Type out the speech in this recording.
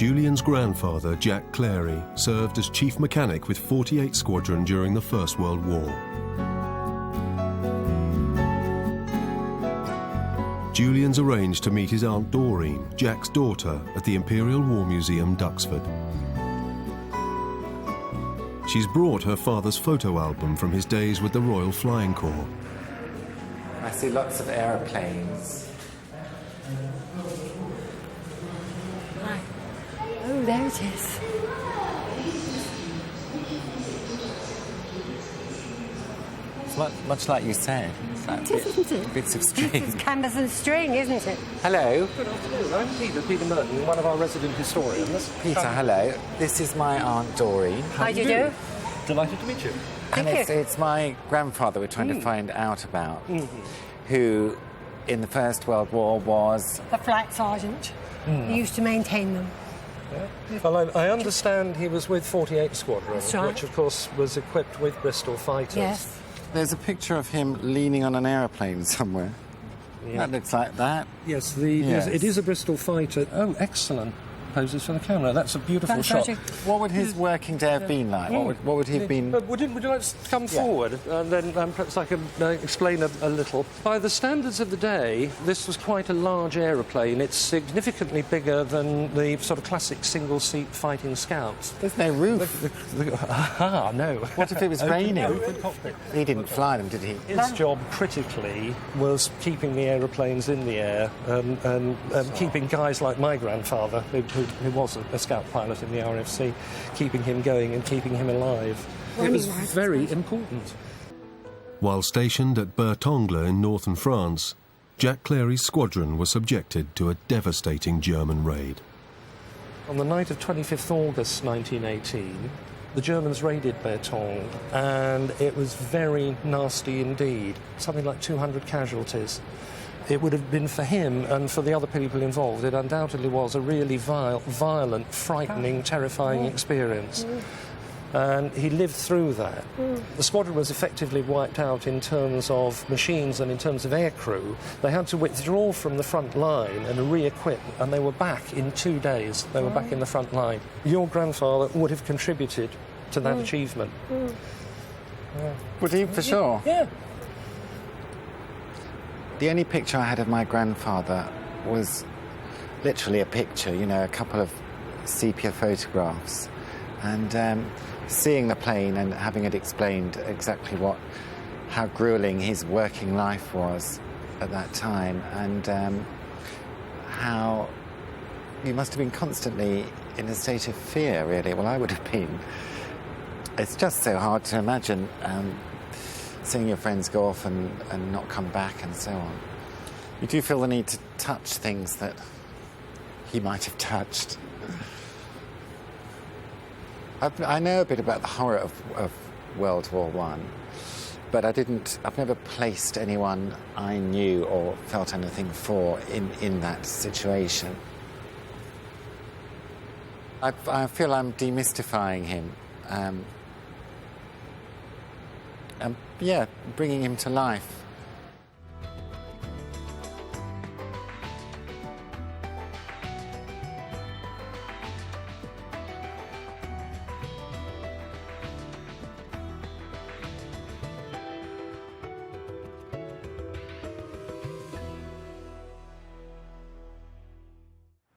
Julian's grandfather, Jack Clarey, served as chief mechanic with 48 Squadron during the First World War. Julian's arranged to meet his Aunt Doreen, Jack's daughter, at the Imperial War Museum, Ducksford. She's brought her father's photo album from his days with the Royal Flying Corps. I see lots of aeroplanes. Right. Oh, there it is. It's much like you said. It's like Isn't it? bits of string. This is canvas and string, isn't it? Hello. Good afternoon. I'm Peter Merton, one of our resident historians. Peter, hello. This is my Aunt Doreen. How do you do? Delighted to meet you. And Thank you. it's my grandfather we're trying to find out about, who in the First World War was... The flight sergeant. He used to maintain them. Yeah. Well, I understand he was with 48 Squadron, That's right. which, of course, was equipped with Bristol fighters. Yes. There's a picture of him leaning on an aeroplane somewhere. Yeah. That looks like that. Yes, Yes. it is a Bristol fighter. Oh, excellent poses for the camera. That's a beautiful That's shot. magic. What would his working day have been like? What would he have been... Would you like to come forward? And then perhaps I can explain a little. By the standards of the day, this was quite a large aeroplane. It's significantly bigger than the sort of classic single-seat fighting Scouts. There's no roof. Aha, no. What if it was raining? Open cockpit. He didn't fly them, did he? His job, critically, was keeping the aeroplanes in the air and keeping guys like my grandfather, who was a Scout pilot in the RFC, keeping him going and keeping him alive. It was very important. While stationed at Bertongle in northern France, Jack Clarey's squadron was subjected to a devastating German raid. On the night of 25th August 1918, the Germans raided Bertongue, and it was very nasty indeed. Something like 200 casualties. It would have been for him and for the other people involved, it undoubtedly was a really violent, frightening, terrifying experience. And he lived through that. The squadron was effectively wiped out in terms of machines and in terms of aircrew. They had to withdraw from the front line and re-equip, and they were back in 2 days. They were back in the front line. Your grandfather would have contributed to that achievement. Would he, for sure? Yeah. The only picture I had of my grandfather was literally a picture, you know, a couple of sepia photographs. And seeing the plane and having it explained exactly how gruelling his working life was at that time, and how he must have been constantly in a state of fear, really. Well, I would have been. It's just so hard to imagine seeing your friends go off and not come back and so on. You do feel the need to touch things that he might have touched. I know a bit about the horror of World War I, but I've never placed anyone I knew or felt anything for in that situation. I feel I'm demystifying him. Yeah, bringing him to life.